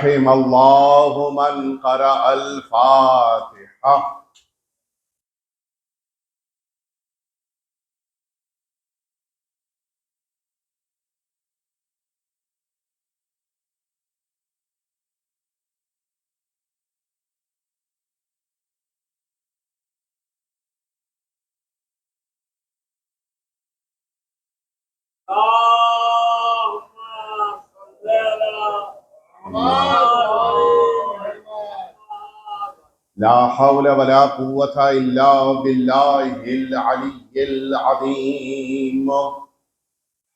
رحم اللہ من قرأ الفاتحہ. لا حول ولا قوة إلا بالله العلي العظيم.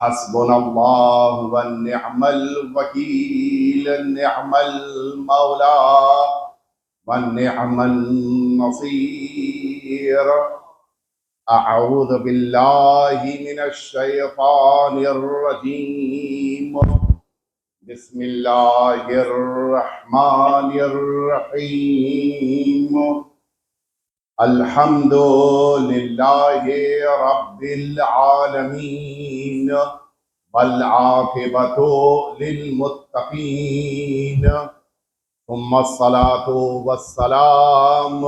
حسبنا الله ونعم الوكيل، نعم المولى ونعم النصير. أعوذ بالله من الشيطان الرجيم. بسم الله الرحمن الرحيم. الحمد لله رب العالمين والعاقبة للمتقين، ثم الصلاة والسلام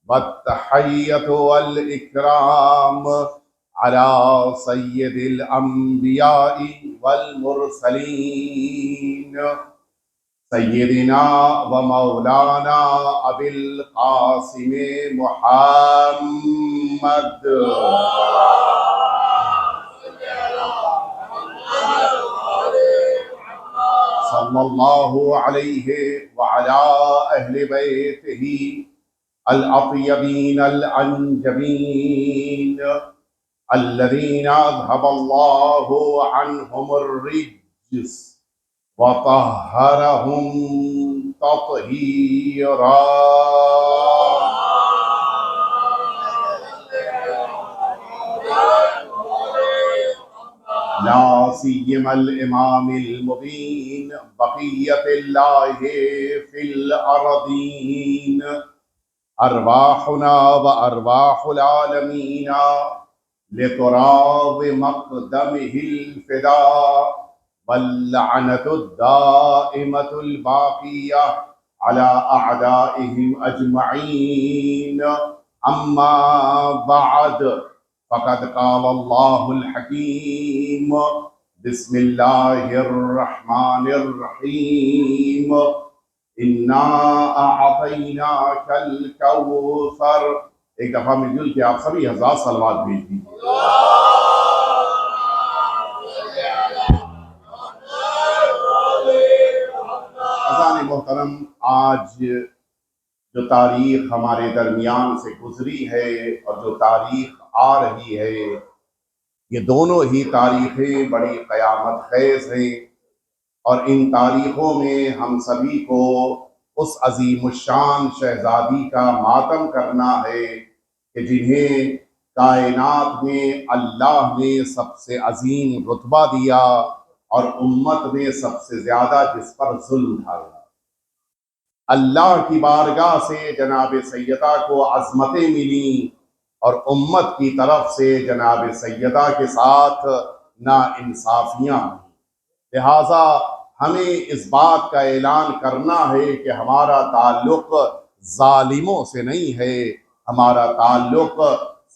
والتحية والإكرام على سيد الأنبياء والمرسلين سيدنا ومولانا أبي القاسم محمد صلى الله عليه وعلى أهل بيته الأطيبين الأنجبين الذين أذهب الله عنهم الرجس وطهرهم تطهيرا. لا سيما الإمام المبين بقية الله في الأرضين، أرواحنا وأرواح العالمين لتراب مقدمه الفداء، واللعنة الدائمة الباقية على أعدائهم أجمعين. أما بعد، فقد قال الله الحكيم. بسم الله الرحمن الرحيم. إنا أعطيناك الكوثر. ایک دفعہ مل جل کے آپ سبھی 1000 صلوات بھیج دیجیے. عزیزان محترم، آج جو تاریخ ہمارے درمیان سے گزری ہے اور جو تاریخ آ رہی ہے، یہ دونوں ہی تاریخیں بڑی قیامت خیز ہیں، اور ان تاریخوں میں ہم سبھی کو اس عظیم الشان شہزادی کا ماتم کرنا ہے کہ جنہیں کائنات میں اللہ نے سب سے عظیم رتبہ دیا اور امت نے سب سے زیادہ جس پر ظلم اٹھایا. اللہ کی بارگاہ سے جناب سیدہ کو عظمتیں ملیں اور امت کی طرف سے جناب سیدہ کے ساتھ ناانصافیاں ہوئیں. لہٰذا ہمیں اس بات کا اعلان کرنا ہے کہ ہمارا تعلق ظالموں سے نہیں ہے، ہمارا تعلق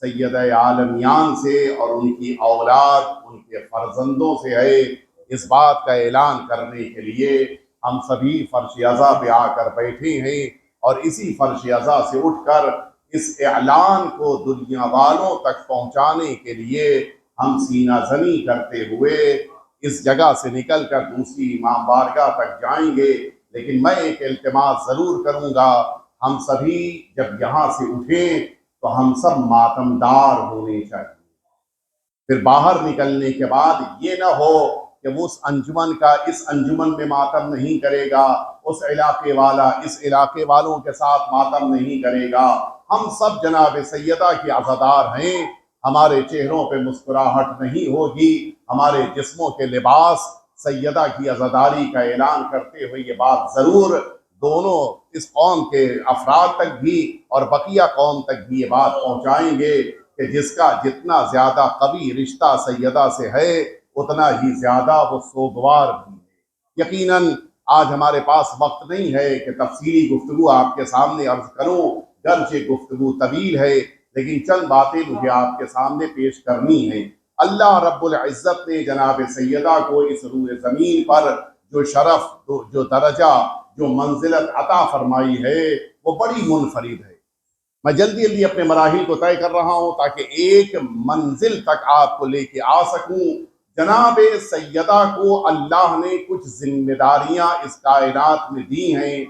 سیدہ عالمیان سے اور ان کی اولاد، ان کے فرزندوں سے ہے. اس بات کا اعلان کرنے کے لیے ہم سبھی فرش عزا پہ آ کر بیٹھے ہیں، اور اسی فرش عزا سے اٹھ کر اس اعلان کو دنیا والوں تک پہنچانے کے لیے ہم سینہ زنی کرتے ہوئے اس جگہ سے نکل کر دوسری امام بارگاہ تک جائیں گے. لیکن میں ایک التماس ضرور کروں گا، ہم سبھی جب یہاں سے اٹھیں تو ہم سب ماتمدار ہونے چاہیے. پھر باہر نکلنے کے بعد یہ نہ ہو کہ وہ اس انجمن کا اس انجمن میں ماتم نہیں کرے گا، اس علاقے والا اس علاقے والوں کے ساتھ ماتم نہیں کرے گا. ہم سب جناب سیدہ کے عزادار ہیں، ہمارے چہروں پہ مسکراہٹ نہیں ہوگی، ہمارے جسموں کے لباس سیدہ کی عزاداری کا اعلان کرتے ہوئے یہ بات ضرور دونوں اس قوم کے افراد تک بھی اور بقیہ قوم تک بھی یہ بات پہنچائیں گے کہ جس کا جتنا زیادہ قوی رشتہ سیدہ سے ہے اتنا ہی زیادہ وہ سوگوار بھی ہے. یقیناً آج ہمارے پاس وقت نہیں ہے کہ تفصیلی گفتگو آپ کے سامنے عرض کروں، گرچہ گفتگو طویل ہے لیکن چند باتیں مجھے آپ کے سامنے پیش کرنی ہیں۔ اللہ رب العزت نے جناب سیدہ کو اس روئے زمین پر جو شرف، جو درجہ، جو منزلت عطا فرمائی ہے وہ بڑی منفرد ہے۔ میں جلدی جلدی اپنے مراحل کو طے کر رہا ہوں تاکہ ایک منزل تک آپ کو لے کے آ سکوں۔ جناب سیدہ کو اللہ نے کچھ ذمہ داریاں اس کائنات میں دی ہیں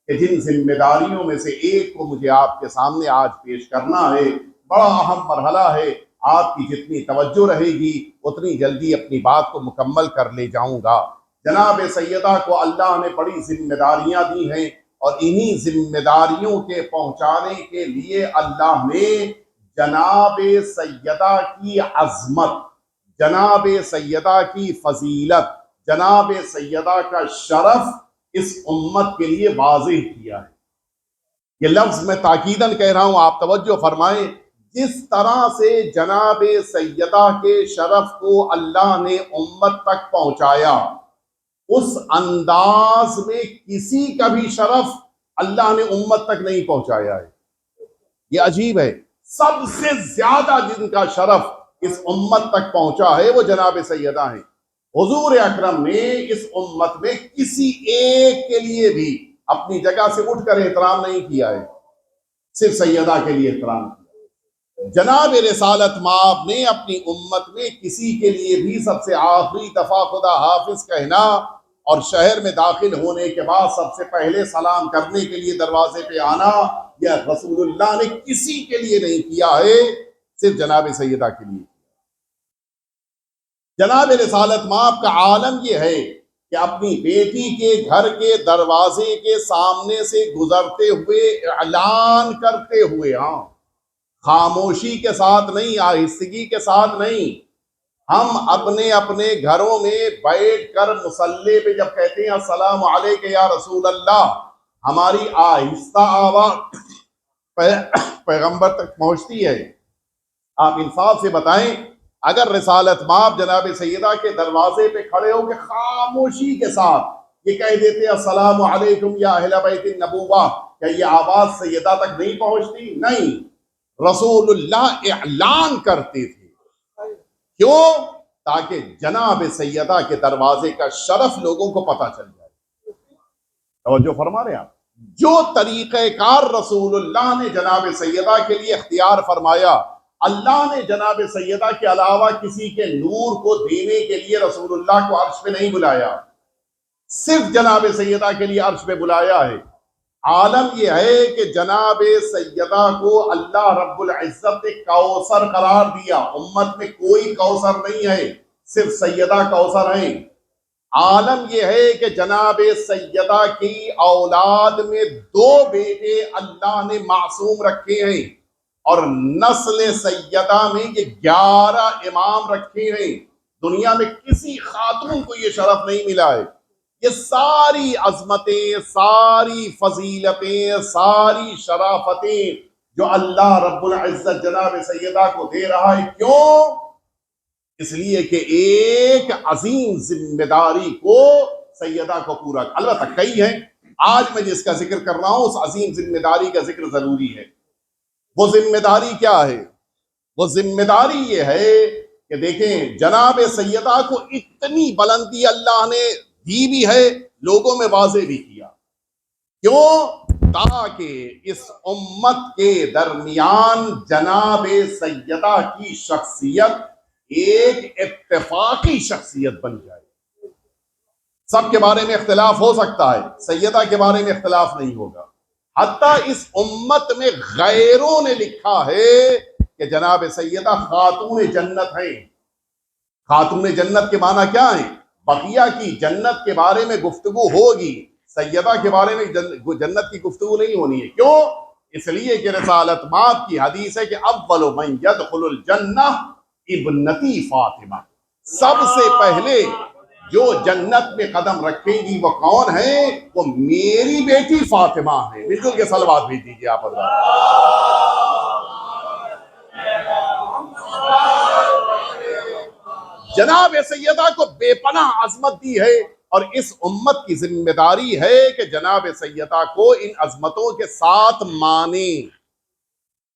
کہ جن ذمہ داریوں میں سے ایک کو مجھے آپ کے سامنے آج پیش کرنا ہے۔ بڑا اہم مرحلہ ہے، آپ کی جتنی توجہ رہے گی اتنی جلدی اپنی بات کو مکمل کر لے جاؤں گا۔ جناب سیدہ کو اللہ نے بڑی ذمہ داریاں دی ہیں اور انہی ذمہ داریوں کے پہنچانے کے لیے اللہ نے جناب سیدہ کی عظمت، جناب سیدہ کی فضیلت، جناب سیدہ کا شرف اس امت کے لیے واضح کیا ہے۔ یہ لفظ میں تاکیداً کہہ رہا ہوں، آپ توجہ فرمائیں۔ جس طرح سے جناب سیدہ کے شرف کو اللہ نے امت تک پہنچایا، اس انداز میں کسی کا بھی شرف اللہ نے امت تک نہیں پہنچایا ہے۔ یہ عجیب ہے، سب سے زیادہ جن کا شرف اس امت تک پہنچا ہے وہ جناب سیدہ ہیں۔ حضور اکرم نے اس امت میں کسی ایک کے لیے بھی اپنی جگہ سے اٹھ کر احترام نہیں کیا ہے، صرف سیدہ کے لیے احترام کیا۔ جناب رسالت مآب نے اپنی امت میں کسی کے لیے بھی سب سے آخری دفعہ خدا حافظ کہنا اور شہر میں داخل ہونے کے بعد سب سے پہلے سلام کرنے کے لیے دروازے پہ آنا، یہ رسول اللہ نے کسی کے لیے نہیں کیا ہے، صرف جناب سیدہ کے لیے۔ جناب رسالت مآب کا عالم یہ ہے کہ اپنی بیٹی کے گھر کے دروازے کے سامنے سے گزرتے ہوئے اعلان کرتے ہوئے، خاموشی کے ساتھ نہیں، آہستگی کے ساتھ نہیں، ہم اپنے اپنے گھروں میں بیٹھ کر مصلی پہ جب کہتے ہیں السلام علیک یا رسول اللہ، ہماری آہستہ آواز پیغمبر تک پہنچتی ہے۔ آپ انصاف سے بتائیں، اگر رسالت مآب جناب سیدہ کے دروازے پہ کھڑے ہو کے خاموشی کے ساتھ یہ کہہ دیتے السلام علیکم یا اہل بیت النبوہ، کیا یہ آواز سیدہ تک نہیں پہنچتی؟ نہیں، رسول اللہ اعلان کرتے تھے۔ کیوں؟ تاکہ جناب سیدہ کے دروازے کا شرف لوگوں کو پتہ چل جائے۔ توجہ فرما رہے ہیں آپ؟ جو طریقہ کار رسول اللہ نے جناب سیدہ کے لیے اختیار فرمایا، اللہ نے جناب سیدہ کے علاوہ کسی کے نور کو دینے کے لیے رسول اللہ کو عرش پہ نہیں بلایا، صرف جناب سیدہ کے لیے عرش پہ بلایا ہے۔ عالم یہ ہے کہ جناب سیدہ کو اللہ رب العزت نے کوثر قرار دیا، امت میں کوئی کوثر نہیں ہے، صرف سیدہ کوثر ہیں۔ عالم یہ ہے کہ جناب سیدہ کی اولاد میں 2 بیٹے اللہ نے معصوم رکھے ہیں، اور نسل سیدہ میں یہ 11 امام رکھے ہیں۔ دنیا میں کسی خاتون کو یہ شرف نہیں ملا ہے۔ یہ ساری عظمتیں، ساری فضیلتیں، ساری شرافتیں جو اللہ رب العزت جناب سیدہ کو دے رہا ہے، کیوں؟ اس لیے کہ ایک عظیم ذمہ داری کو سیدہ کو پورا، البتہ کئی ہیں، آج میں جس کا ذکر کر رہا ہوں اس عظیم ذمہ داری کا ذکر ضروری ہے۔ وہ ذمہ داری کیا ہے؟ وہ ذمہ داری یہ ہے کہ دیکھیں جناب سیدہ کو اتنی بلندی اللہ نے دی بھی ہے، لوگوں میں واضح بھی کیا۔ کیوں؟ تاکہ اس امت کے درمیان جناب سیدہ کی شخصیت ایک اتفاقی شخصیت بن جائے۔ سب کے بارے میں اختلاف ہو سکتا ہے، سیدہ کے بارے میں اختلاف نہیں ہوگا۔ حتیٰ اس امت میں غیروں نے لکھا ہے کہ جناب سیدہ خاتون جنت ہیں۔ خاتون جنت کے معنی کیا ہیں؟ بقیہ کی جنت کے بارے میں گفتگو ہوگی، سیدہ کے بارے میں جنت کی گفتگو نہیں ہونی ہے۔ کیوں؟ اس لیے کہ رسالت مآب کی حدیث ہے کہ اول من يدخل الجنہ ابنتی فاطمہ، سب سے پہلے جو جنت میں قدم رکھیں گی وہ کون ہیں؟ وہ میری بیٹی فاطمہ ہیں۔ بالکل کے صلوات بھیج دیجیے آپ حضرات۔ جناب سیدہ کو بے پناہ عظمت دی ہے، اور اس امت کی ذمہ داری ہے کہ جناب سیدہ کو ان عظمتوں کے ساتھ مانے،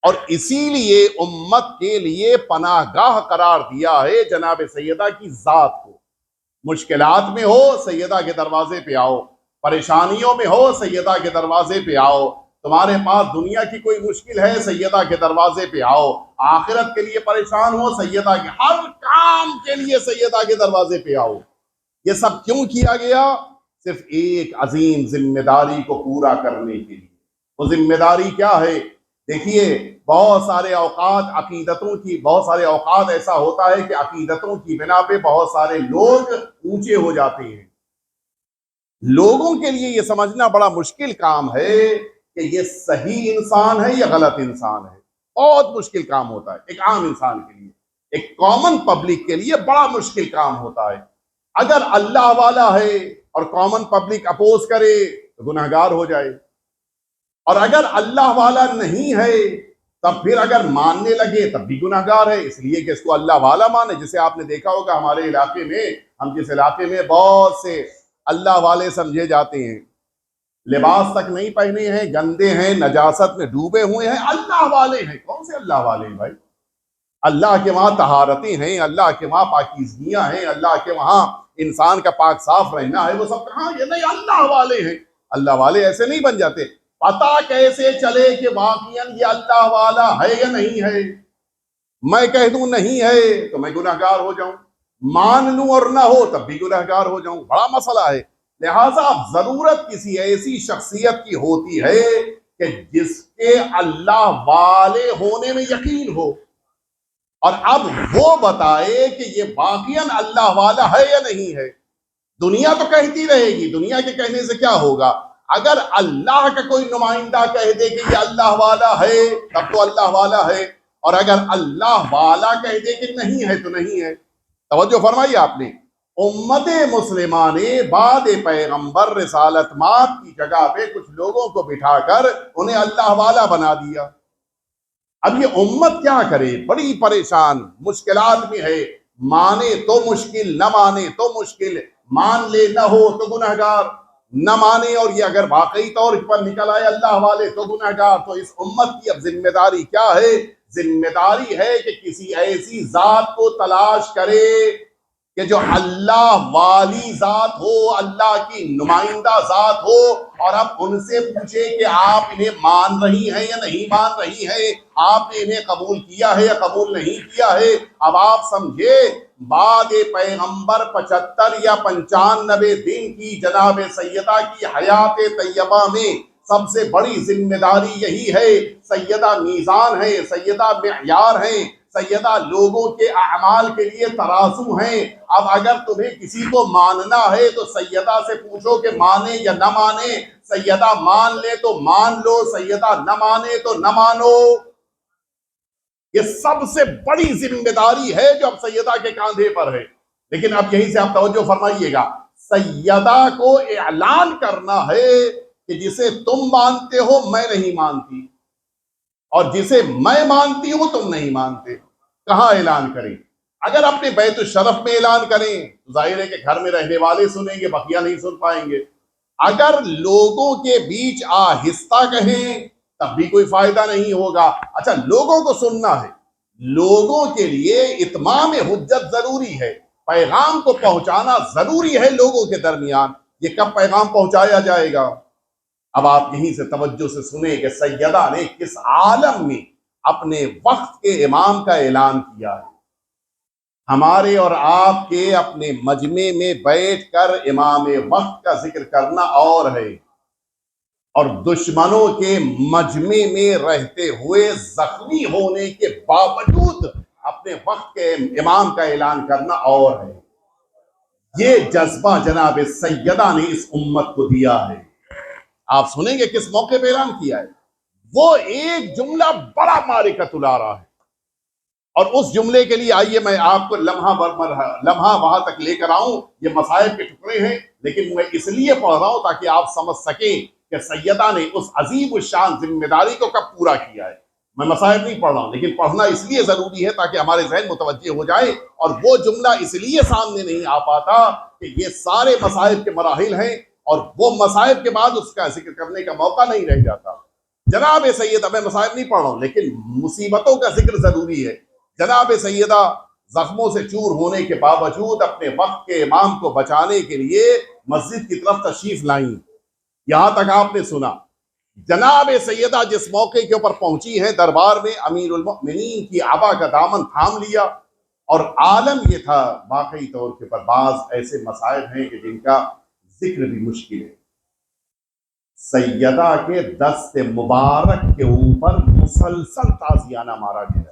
اور اسی لیے امت کے لیے پناہ گاہ قرار دیا ہے جناب سیدہ کی ذات کو۔ مشکلات میں ہو سیدہ کے دروازے پہ آؤ، پریشانیوں میں ہو سیدہ کے دروازے پہ آؤ، تمہارے پاس دنیا کی کوئی مشکل ہے سیدہ کے دروازے پہ آؤ، آخرت کے لیے پریشان ہو سیدہ کے، ہر کام کے لیے سیدہ کے دروازے پہ آؤ۔ یہ سب کیوں کیا گیا؟ صرف ایک عظیم ذمہ داری کو پورا کرنے کے لیے۔ وہ ذمہ داری کیا ہے؟ دیکھیے، بہت سارے اوقات ایسا ہوتا ہے کہ عقیدتوں کی بنا پہ بہت سارے لوگ اونچے ہو جاتے ہیں۔ لوگوں کے لیے یہ سمجھنا بڑا مشکل کام ہے کہ یہ صحیح انسان ہے یا غلط انسان ہے، بہت مشکل کام ہوتا ہے ایک عام انسان کے لیے، ایک کامن پبلک کے لیے بڑا مشکل کام ہوتا ہے۔ اگر اللہ والا ہے اور کامن پبلک اپوز کرے تو گنہگار ہو جائے، اور اگر اللہ والا نہیں ہے تب پھر اگر ماننے لگے تب بھی گنہگار ہے، اس لیے کہ اس کو اللہ والا مانے۔ جسے آپ نے دیکھا ہوگا ہمارے علاقے میں، ہم جس علاقے میں بہت سے اللہ والے سمجھے جاتے ہیں، لباس تک نہیں پہنے ہیں، گندے ہیں، نجاست میں ڈوبے ہوئے ہیں، اللہ والے ہیں۔ کون سے اللہ والے ہیں بھائی؟ اللہ کے وہاں طہارتیں ہیں، اللہ کے وہاں پاکیزگیاں ہیں، اللہ کے وہاں انسان کا پاک صاف رہنا ہے، وہ سب کہاں؟ یہ نہیں، اللہ والے ہیں۔ اللہ والے ایسے نہیں بن جاتے۔ پتا کیسے چلے کہ واقعاً یہ اللہ والا ہے یا نہیں ہے؟ میں کہہ دوں نہیں ہے تو میں گنہگار ہو جاؤں، مان لوں اور نہ ہو تب بھی گنہگار ہو جاؤں، بڑا مسئلہ ہے۔ لہٰذا ضرورت کسی ایسی شخصیت کی ہوتی ہے کہ جس کے اللہ والے ہونے میں یقین ہو، اور اب وہ بتائے کہ یہ واقعاً اللہ والا ہے یا نہیں ہے۔ دنیا تو کہتی رہے گی، دنیا کے کہنے سے کیا ہوگا؟ اگر اللہ کا کوئی نمائندہ کہہ دے کہ یہ اللہ والا ہے تب تو اللہ والا ہے، اور اگر اللہ والا کہہ دے کہ نہیں ہے تو نہیں ہے۔ توجہ فرمائیے آپ نے، امت مسلمہ نے بعد پیغمبر رسالت مات کی جگہ پہ کچھ لوگوں کو بٹھا کر انہیں اللہ والا بنا دیا۔ اب یہ امت کیا کرے؟ بڑی پریشان، مشکلات میں ہے، مانے تو مشکل، نہ مانے تو مشکل، مان لے نہ ہو تو گنہگار، نہ مانے اور یہ اگر واقعی طور پر نکل آئے اللہ والے تو گنہگار۔ تو اس امت کی اب ذمہ داری کیا ہے؟ ذمہ داری ہے کہ کسی ایسی ذات کو تلاش کرے کہ جو اللہ والی ذات ہو، اللہ کی نمائندہ ذات ہو، اور اب ان سے پوچھے کہ آپ انہیں مان رہی ہیں یا نہیں مان رہی ہیں، آپ نے انہیں قبول کیا ہے یا قبول نہیں کیا ہے۔ اب آپ سمجھے، بعد پیغمبر 75 یا 95 دن کی جناب سیدہ کی حیات طیبہ میں سب سے بڑی ذمہ داری یہی ہے۔ سیدہ میزان ہے، سیدہ معیار ہیں، سیدہ لوگوں کے اعمال کے لیے ترازو ہیں۔ اب اگر تمہیں کسی کو ماننا ہے تو سیدہ سے پوچھو کہ مانے یا نہ مانے، سیدہ مان لے تو مان لو، سیدہ نہ مانے تو نہ مانو۔ یہ سب سے بڑی ذمہ داری ہے جو اب سیدہ کے کاندھے پر ہے۔ لیکن اب یہیں سے آپ توجہ فرمائیے گا، سیدہ کو اعلان کرنا ہے کہ جسے تم مانتے ہو میں نہیں مانتی، اور جسے میں مانتی ہوں تم نہیں مانتے۔ کہاں اعلان کریں؟ اگر اپنے بیت الشرف میں اعلان کریں تو ظاہر ہے کہ گھر میں رہنے والے سنیں گے، بقیہ نہیں سن پائیں گے۔ اگر لوگوں کے بیچ آہستہ کہیں تب بھی کوئی فائدہ نہیں ہوگا۔ اچھا، لوگوں کو سننا ہے، لوگوں کے لیے اتمام حجت ضروری ہے، پیغام کو پہنچانا ضروری ہے لوگوں کے درمیان۔ یہ کب پیغام پہنچایا جائے گا؟ اب آپ یہیں سے توجہ سے سنیں کہ سیدہ نے کس عالم میں اپنے وقت کے امام کا اعلان کیا ہے۔ ہمارے اور آپ کے اپنے مجمع میں بیٹھ کر امام وقت کا ذکر کرنا اور ہے، اور دشمنوں کے مجمع میں رہتے ہوئے زخمی ہونے کے باوجود اپنے وقت کے امام کا اعلان کرنا اور ہے۔ یہ جذبہ جناب سیدہ نے اس امت کو دیا ہے۔ آپ سنیں گے کس موقع پہ اعلان کیا ہے۔ وہ ایک جملہ بڑا معرکۃ الارا ہے، اور اس جملے کے لیے آئیے میں آپ کو لمحہ وہاں تک لے کر آؤں۔ یہ مصائب کے ٹکڑے ہیں، لیکن میں اس لیے پڑھ رہا ہوں تاکہ آپ سمجھ سکیں کہ سیدہ نے اس عظیم الشان ذمہ داری کو کب پورا کیا ہے۔ میں مصائب نہیں پڑھ رہا ہوں، لیکن پڑھنا اس لیے ضروری ہے تاکہ ہمارے ذہن متوجہ ہو جائے، اور وہ جملہ اس لیے سامنے نہیں آ پاتا کہ یہ سارے مصائب کے مراحل ہیں اور وہ مصائب کے بعد اس کا ذکر کرنے کا موقع نہیں رہ جاتا. جناب سیدہ، میں مصائب نہیں پڑھ رہا ہوں لیکن مصیبتوں کا ذکر ضروری ہے. جناب سیدہ زخموں سے چور ہونے کے باوجود اپنے وقت کے امام کو بچانے کے لیے مسجد کی طرف تشریف لائیں. یہاں تک آپ نے سنا. جناب سیدہ جس موقع کے اوپر پہنچی ہے دربار میں، امیر المؤمنین کی عبا کا دامن تھام لیا. اور عالم یہ تھا واقعی طور کے پر بعض ایسے مسائل ہیں کہ جن کا ذکر بھی مشکل ہے. سیدہ کے دست مبارک کے اوپر مسلسل تازیانہ مارا گیا،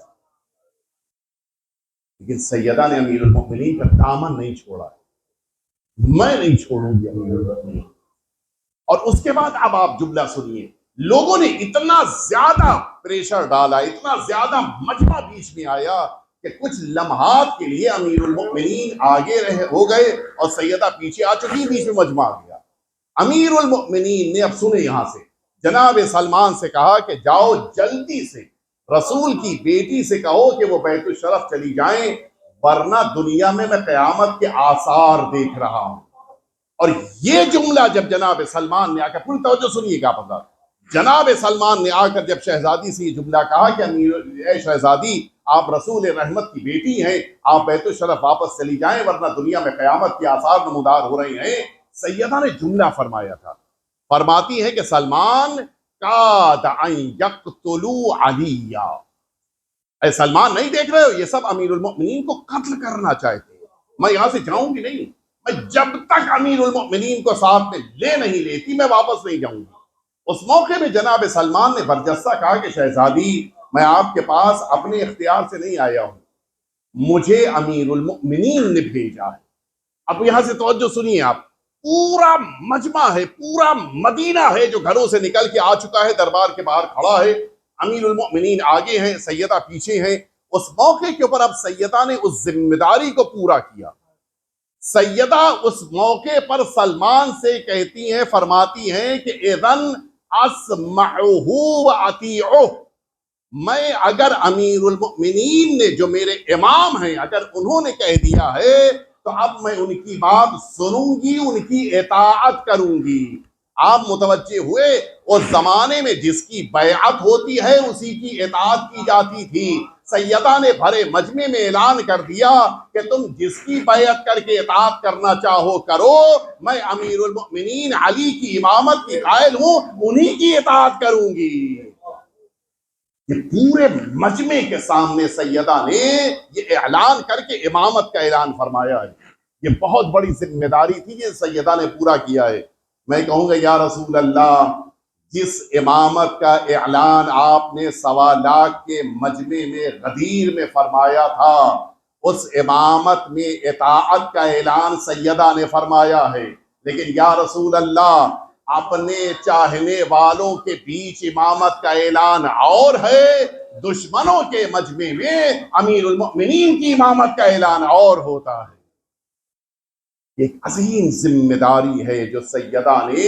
لیکن سیدہ نے امیر المؤمنین کا دامن نہیں چھوڑا. میں نہیں چھوڑوں گی امیر المؤمنین. اور اس کے بعد اب آپ جملہ سنیے. لوگوں نے اتنا زیادہ پریشر ڈالا، اتنا زیادہ مجمع بیچ میں آیا کہ کچھ لمحات کے لیے امیر المؤمنین آگے ہو گئے اور سیدہ پیچھے آ چکی، بیچ میں مجمع آ گیا. امیر المؤمنین نے اب سنے یہاں سے جناب سلمان سے کہا کہ جاؤ جلدی سے رسول کی بیٹی سے کہو کہ وہ بیت الشرف چلی جائیں، ورنہ دنیا میں قیامت کے آثار دیکھ رہا ہوں. اور یہ جملہ جب جناب سلمان نے آ کر، پوری توجہ سنیے گا پتہ، جناب سلمان نے آ کر جب شہزادی سے یہ جملہ کہا کہ اے شہزادی، آپ رسول رحمت کی بیٹی ہیں، آپ بیت الشرف واپس چلی جائیں ورنہ دنیا میں قیامت کے آثار نمودار ہو رہے ہیں. سیدہ نے جملہ فرمایا تھا. فرماتی ہے کہ سلمان کاد ان یقتلوا علی. اے سلمان، نہیں دیکھ رہے ہو یہ سب امیر المؤمنین کو قتل کرنا چاہتے ہیں. میں یہاں سے جاؤں گی نہیں، میں جب تک امیر المؤمنین کو ساتھ میں لے نہیں لیتی میں واپس نہیں جاؤں گی. اس موقع میں جناب سلمان نے برجستہ کہا کہ شہزادی، میں آپ کے پاس اپنے اختیار سے نہیں آیا ہوں، مجھے امیر المؤمنین نے بھیجا ہے. اب یہاں سے توجہ سنیے آپ. پورا مجمع ہے، پورا مدینہ ہے جو گھروں سے نکل کے آ چکا ہے، دربار کے باہر کھڑا ہے. امیر المؤمنین آگے ہیں، سیدہ پیچھے ہیں. اس موقع کے اوپر اب سیدہ نے اس ذمہ داری کو پورا کیا. سیدہ اس موقع پر سلمان سے کہتی ہیں، فرماتی ہیں کہ اذن اسمعہ واطیعہ. میں اگر امیر المؤمنین نے جو میرے امام ہیں اگر انہوں نے کہہ دیا ہے تو اب میں ان کی بات سنوں گی، ان کی اطاعت کروں گی. آپ متوجہ ہوئے اس زمانے میں جس کی بیعت ہوتی ہے اسی کی اطاعت کی جاتی تھی. سیدہ نے بھرے مجمع میں اعلان کر دیا کہ تم جس کی بیعت کر کے اطاعت کرنا چاہو کرو، میں امیر المؤمنین علی کی امامت کی قائل ہوں، انہی کی اطاعت کروں گی. یہ پورے مجمع کے سامنے سیدہ نے یہ اعلان کر کے امامت کا اعلان فرمایا ہے. یہ بہت بڑی ذمہ داری تھی، یہ سیدہ نے پورا کیا ہے. میں کہوں گا یا رسول اللہ، جس امامت کا اعلان آپ نے 1.25 لاکھ کے مجمع میں غدیر میں فرمایا تھا، اس امامت میں اطاعت کا اعلان سیدہ نے فرمایا ہے. لیکن یا رسول اللہ، اپنے چاہنے والوں کے بیچ امامت کا اعلان اور ہے، دشمنوں کے مجمع میں امیر المؤمنین کی امامت کا اعلان اور ہوتا ہے. ایک عظیم ذمہ داری ہے جو سیدہ نے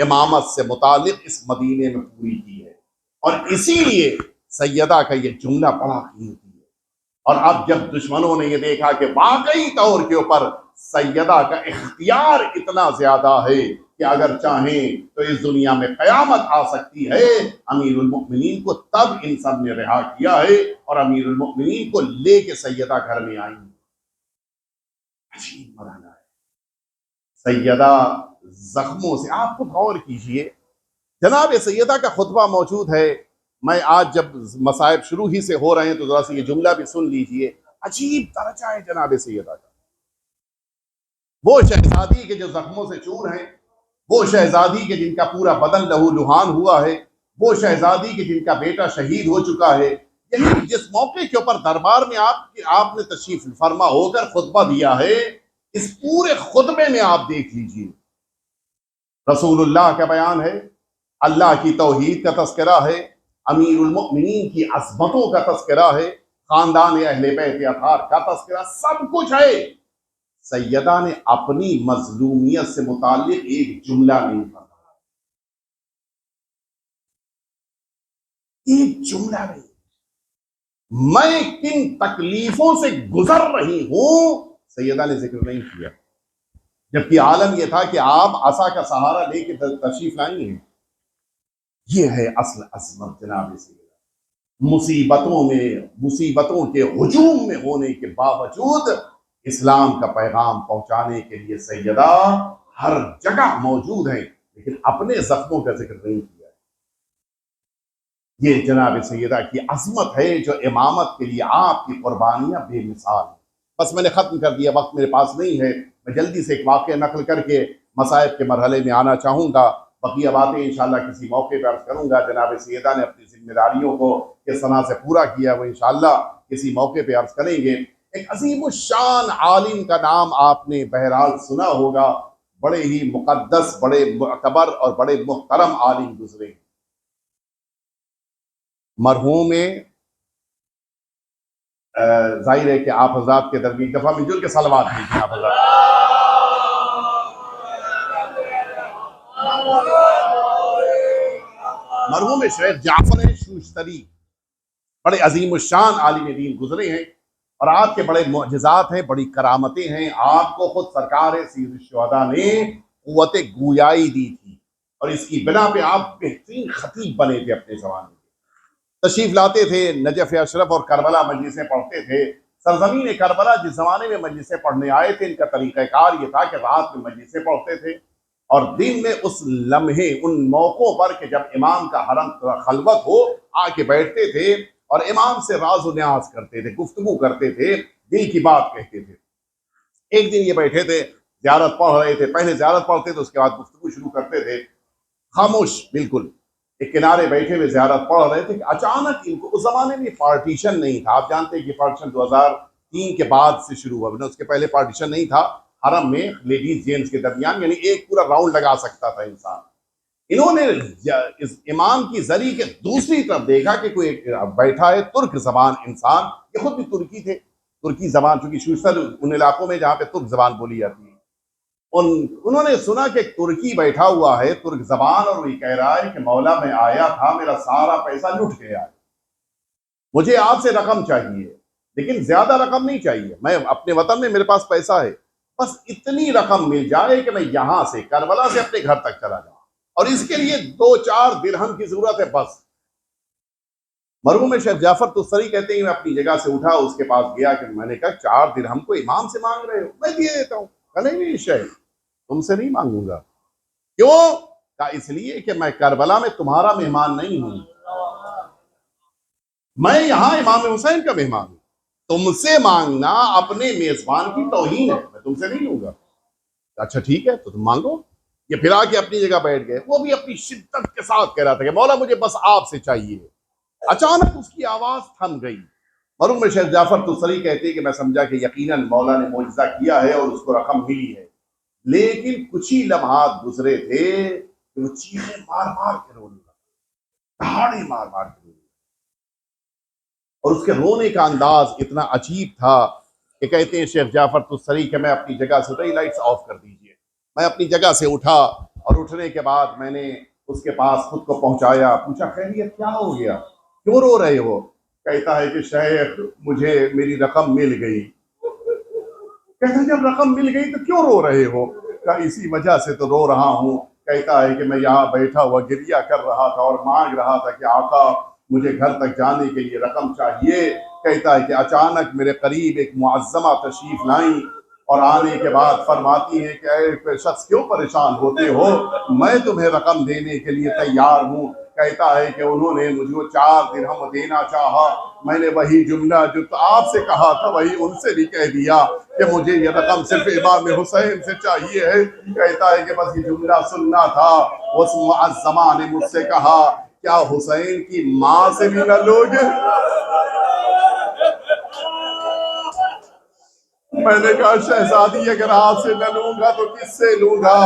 امامت سے متعلق اس مدینے میں پوری کی ہے، اور اسی لیے سیدہ کا یہ جملہ بڑا قیمتی ہے. اور اب جب دشمنوں نے یہ دیکھا کہ واقعی طور کے اوپر سیدہ کا اختیار اتنا زیادہ ہے کہ اگر چاہیں تو اس دنیا میں قیامت آ سکتی ہے، امیر المؤمنین کو تب ان سب نے رہا کیا ہے اور امیر المؤمنین کو لے کے سیدہ گھر میں آئیں. عجیب مرحلہ ہے. سیدہ زخموں سے، آپ خود غور کیجئے، جناب سیدہ کا خطبہ موجود ہے. میں آج جب مصائب شروع ہی سے ہو رہے ہیں تو ذرا سے یہ جملہ بھی سن لیجئے. عجیب درجہ ہے جناب سیدہ کا. وہ شہزادی کے جو زخموں سے چور ہیں، وہ شہزادی کے جن کا پورا بدن لہو لہان ہوا ہے، وہ شہزادی کے جن کا بیٹا شہید ہو چکا ہے، یہی جس موقع کے اوپر دربار میں آپ نے تشریف فرما ہو کر خطبہ دیا ہے، اس پورے خطبے میں آپ دیکھ لیجئے رسول اللہ کا بیان ہے، اللہ کی توحید کا تذکرہ ہے، امیر المؤمنین کی عظمتوں کا تذکرہ ہے، خاندان اہل بیت اطہار کا تذکرہ، سب کچھ ہے. سیدہ نے اپنی مظلومیت سے متعلق ایک جملہ نہیں فرمایا، ایک جملہ نہیں. میں کن تکلیفوں سے گزر رہی ہوں سیدہ نے ذکر نہیں کیا. جبکہ عالم یہ تھا کہ آپ عصا کا سہارا لے کے تشریف لائی ہیں۔ یہ ہے اصل عظمت جناب سیدہ۔ مصیبتوں کے ہجوم میں ہونے کے باوجود اسلام کا پیغام پہنچانے کے لیے سیدہ ہر جگہ موجود ہیں، لیکن اپنے زخموں کا ذکر نہیں کیا۔ یہ جناب سیدہ کی عظمت ہے، جو امامت کے لیے آپ کی قربانیاں بے مثال ہیں۔ بس میں نے ختم کر دیا، وقت میرے پاس نہیں ہے، میں جلدی سے ایک واقعہ نقل کر کے مصائب کے مرحلے میں آنا چاہوں گا، بقیہ باتیں انشاءاللہ کسی موقع پر عرض کروں گا۔ جناب سیدہ نے اپنی ذمہ داریوں کو کس طرح سے پورا کیا وہ انشاءاللہ کسی موقع پہ عرض کریں گے۔ ایک عظیم الشان عالم کا نام آپ نے بہرحال سنا ہوگا، بڑے ہی مقدس، بڑے معتبر اور بڑے محترم عالم گزرے، مرحوم ظاہر ہے کہ آپ حضرات کے درمیان ایک دفعہ مل جل کے صلوات دیجیے آپ حضرات۔ مرحوم شیخ جعفر شوشتری بڑے عظیم الشان عالم دین گزرے ہیں، اور آپ کے بڑے معجزات ہیں، بڑی کرامتیں ہیں۔ آپ کو خود سرکار سید الشہداء نے قوت گویائی دی تھی، اور اس کی بنا پہ آپ بہترین خطیب بنے تھے اپنے زمانے میں۔ تشریف لاتے تھے نجف اشرف اور کربلا مجلسیں پڑھتے تھے۔ سرزمین کربلا جس زمانے میں مجلسیں پڑھنے آئے تھے، ان کا طریقہ کار یہ تھا کہ رات میں مجلسیں پڑھتے تھے، اور دن میں اس لمحے ان موقعوں پر کہ جب امام کا حرم خلوت ہو آ کے بیٹھتے تھے اور امام سے راز و نیاز کرتے تھے، گفتگو کرتے تھے، دل کی بات کہتے تھے۔ ایک دن یہ بیٹھے تھے، زیارت پڑھ رہے تھے، پہلے زیارت پڑھتے تھے، اس کے بعد گفتگو شروع کرتے تھے، خاموش بالکل ایک کنارے بیٹھے ہوئے زیارت پڑھ رہے تھے کہ اچانک ان کو، اس زمانے میں پارٹیشن نہیں تھا، آپ جانتے ہیں کہ پارٹیشن 2003 کے بعد سے شروع ہوا، اس کے پہلے پارٹیشن نہیں تھا حرم میں لیڈیز جینٹس کے درمیان، یعنی ایک پورا راؤنڈ لگا سکتا تھا انسان۔ انہوں نے اس امام کی زری کے دوسری طرف دیکھا کہ کوئی بیٹھا ہے ترک زبان انسان، یہ خود بھی ترکی تھے، ترکی زبان، چونکہ شوشتر ان علاقوں میں جہاں پہ ترک زبان بولی جاتی ہے، انہوں نے سنا کہ ایک ترکی بیٹھا ہوا ہے ترک زبان، اور وہی کہہ رہا ہے کہ مولا میں آیا تھا، میرا سارا پیسہ لٹ گیا، مجھے آپ سے رقم چاہیے، لیکن زیادہ رقم نہیں چاہیے، میں اپنے وطن میں میرے پاس پیسہ ہے، بس اتنی رقم مل جائے کہ میں یہاں سے کربلا سے اپنے گھر تک چلا جاؤں، اور اس کے لیے 2-4 درہم کی ضرورت ہے بس۔ مرحوم شیخ جعفر تستری کہتے ہیں میں اپنی جگہ سے اٹھا، اس کے پاس گیا کہ میں نے کہا 4 درہم کو امام سے مانگ رہے ہو، میں دیے دیتا ہوں۔ نہیں شیخ، تم سے نہیں مانگوں گا۔ کیوں؟ کہا اس لیے کہ میں کربلا میں تمہارا مہمان نہیں ہوں، میں یہاں امام حسین کا مہمان ہوں، تم سے مانگنا اپنے میزبان کی توہین ہے، میں تم سے نہیں لوں گا۔ اچھا ٹھیک ہے تو تم مانگو۔ یہ پھر آ کے اپنی جگہ بیٹھ گئے، وہ بھی اپنی شدت کے ساتھ کہہ رہا تھا کہ مولا مجھے بس آپ سے چاہیے۔ اچانک اس کی آواز تھم گئی۔ مرحوم شیخ جعفر تستری کہتے ہیں کہ میں سمجھا کہ یقیناً مولا نے معجزہ کیا ہے اور اس کو رقم ملی ہے، لیکن کچھ ہی لمحات گزرے تھے کہ وہ چیخیں مار مار کے رونے لگا، دہاڑے مار مار کے رونے لگا، اور اس کے رونے کا انداز اتنا عجیب تھا کہ کہتے ہیں شیخ جعفر تستری کہ میں اپنی جگہ سے اٹھا، لائٹس آف کر دیجئے، میں اپنی جگہ سے اٹھا، اور اٹھنے کے بعد میں نے اس کے پاس خود کو پہنچایا، پوچھا خیریت کیا ہو گیا، کیوں رو رہے ہو؟ کہتا ہے کہ شیخ مجھے میری رقم مل گئی۔ کہتا ہے جب رقم مل گئی تو کیوں رو رہے ہو؟ کہا اسی وجہ سے تو رو رہا ہوں۔ کہتا ہے کہ میں یہاں بیٹھا ہوا گریہ کر رہا تھا اور مانگ رہا تھا کہ آقا مجھے گھر تک جانے کے لیے رقم چاہیے۔ کہتا ہے کہ اچانک میرے قریب ایک معظمہ تشریف لائیں، اور آنے کے بعد فرماتی ہیں کہ اے شخص کیوں پریشان ہوتے ہو، میں تمہیں رقم دینے کے لیے تیار ہوں۔ کہتا ہے کہ انہوں نے مجھے 4 درہم دینا چاہا، میں نے وہی جملہ جو آپ سے کہا تھا وہی ان سے بھی کہہ دیا کہ مجھے یہ رقم صرف امام حسین سے چاہیے ہے۔ کہتا ہے کہ بس یہ جملہ سننا تھا۔ اس معظمہ نے مجھ سے کہا کیا حسین کی ماں سے بھی نہ لوگے؟ میں نے کہا شہزادی اگر آپ سے نہ لوں گا تو کس سے لوں گا؟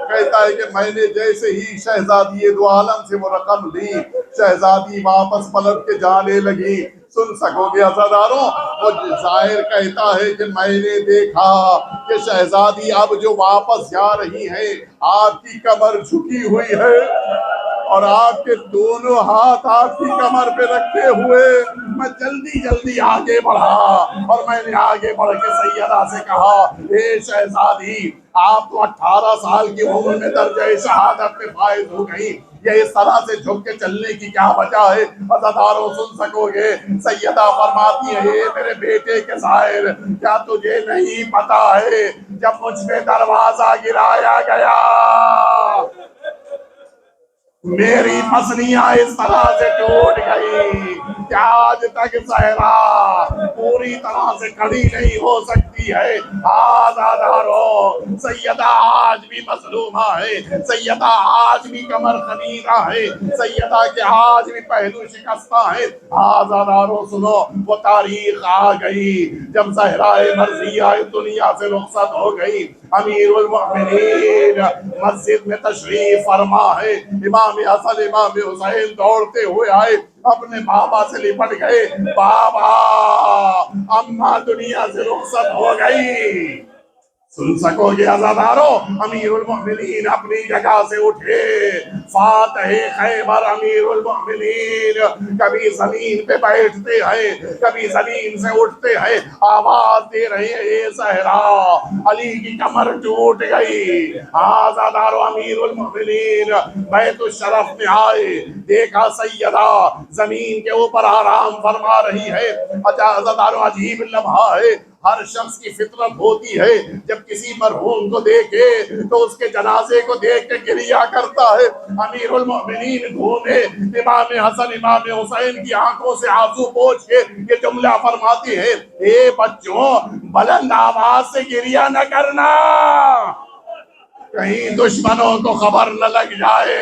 کہتا ہے کہ میں نے جیسے ہی شہزادی دو عالم سے وہ رقم لی، شہزادی واپس پلٹ کے جانے لگی۔ سن سکو گے عزاداروں، وہ ظاہر کہتا ہے کہ میں نے دیکھا کہ شہزادی اب جو واپس جا رہی ہیں آپ کی کمر جھکی ہوئی ہے، اور آپ کے دونوں ہاتھ آپ کی کمر پہ رکھتے ہوئے میں جلدی جلدی آگے بڑھا اور میں نے آگے بڑھ کے سیدہ سے کہا، اے شہزادی، آپ تو 18 سال کی عمر میں درجہ شہادت پہ فائز ہو گئی، یہ اس طرح سے جھک کے چلنے کی کیا وجہ ہے؟ عزادارو سن سکو گے؟ سیدہ فرماتی ہے، اے میرے بیٹے کے ظاہر، کیا تجھے نہیں پتا ہے جب مجھ پہ دروازہ گرایا گیا میری پسلیاں اس طرح سے ٹوٹ گئی کہ آج تک زہرا پوری طرح سے کھڑی نہیں ہو سکتی ہے۔ آزادارو، سیدہ آج بھی مظلومہ ہے، سیدہ آج بھی کمر خمیرہ ہے، سیدہ کے آج بھی پہلو شکستہ ہے۔ آزادارو سنو، وہ تاریخ آ گئی جب زہرا مرضیہ دنیا سے رخصت ہو گئی۔ امیر المؤمنین مسجد میں تشریف فرما ہے، امام حسن امام حسین دوڑتے ہوئے آئے، اپنے بابا سے لپٹ گئے، بابا اماں دنیا سے رخصت ہو گئی۔ سن سکو گے عزادارو؟ امیر المؤمنین اپنی جگہ سے اٹھے، فاتح خیبر امیر المؤمنین کبھی زمین پہ بیٹھتے ہیں، کبھی زمین سے اٹھتے ہیں، آواز دے رہے ہیں، اے زہرا، علی کی کمر ٹوٹ گئی۔ عزادارو، امیر المؤمنین بیت الشرف میں آئے، دیکھا سیدہ زمین کے اوپر آرام فرما رہی ہے۔ عزادارو، عجیب لمحہ ہے، ہر شخص کی فطرت ہوتی ہے جب کسی مرحوم کو دیکھے تو اس کے جنازے کو دیکھ کے گریہ کرتا ہے۔ امیر المؤمنین گھومے، امام حسن امام حسین کی آنکھوں سے آنسو پوچھ کے یہ جملہ فرماتی ہے، اے بچوں، بلند آواز سے گریہ نہ کرنا، کہیں دشمنوں کو خبر نہ لگ جائے۔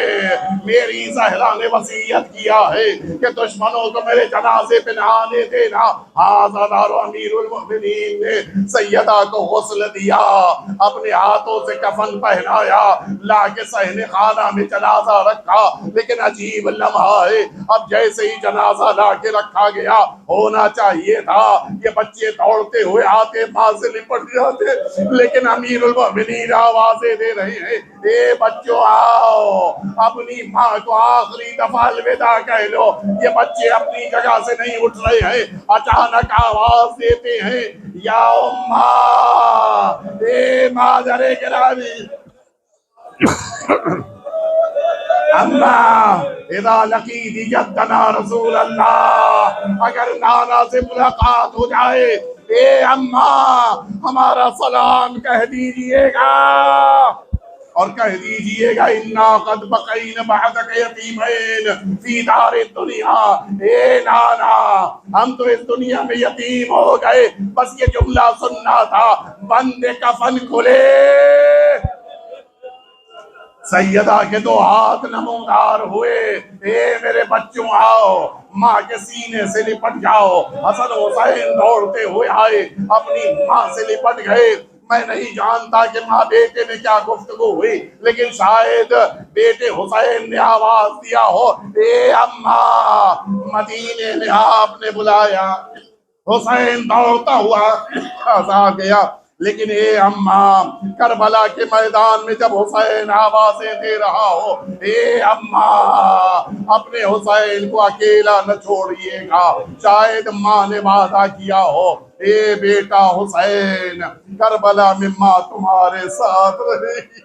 میری زہرا نے وصیت کیا ہے کہ دشمنوں کو میرے جنازے پہ نہ آنے دینا۔ آزادارو، امیر المؤمنین نے سیدہ کو غسل دیا، اپنے ہاتھوں سے کفن پہنایا، لا کے صحن خانہ میں جنازہ رکھا۔ لیکن عجیب لمحہ ہے، اب جیسے ہی جنازہ لا کے رکھا گیا، ہونا چاہیے تھا یہ بچے دوڑتے ہوئے آتے، ماں سے لپٹ جاتے، لیکن امیر المؤمنین آوازیں دے رہے ہیں، اے بچوں آؤ، اپنی ماں کو آخری دفعہ الوداع کہہ لو۔ یہ بچے اپنی جگہ سے نہیں اٹھ رہے ہیں، اچانک آواز دیتے ہیں، یا اماں، اے مادر گرامی، اماں، اذا لقیتی جدنا رسول اللہ، اگر نانا سے ملاقات ہو جائے، اے اماں، ہمارا سلام کہہ دیجئے گا اور کہہ دیجئے گا، اِنَّا قَدْ بَقَيْنَ بَعْدَكَ یتیمین فی دار الدنیا، اے نانا، ہم تو اس دنیا میں یتیم ہو گئے، بس یہ جملہ سننا تھا، بند کفن کھلے۔ سیدہ کے دو ہاتھ نمودار ہوئے، اے میرے بچوں آؤ، ماں کے سینے سے لپٹ جاؤ۔ حسن حسین دوڑتے ہوئے آئے، اپنی ماں سے لپٹ گئے۔ میں نہیں جانتا کہ ماں بیٹے میں کیا گفتگو ہوئی، لیکن شاید بیٹے حسین نے آواز دیا ہو، اے اماں، مدینے میں آپ نے بلایا۔ حسین دوڑتا ہوا آ گیا، لیکن اے اماں، کربلا کے میدان میں جب حسین آوازیں دے رہا ہو، اے اماں، اپنے حسین کو اکیلا نہ چھوڑیے گا، شاید ماں نے وعدہ کیا ہو، اے بیٹا حسین، کربلا میں ماں تمہارے ساتھ رہے گی۔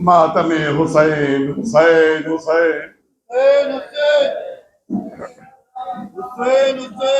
ماتم حسین، حسین، حسین، حسین، حسین، حسین، حسین۔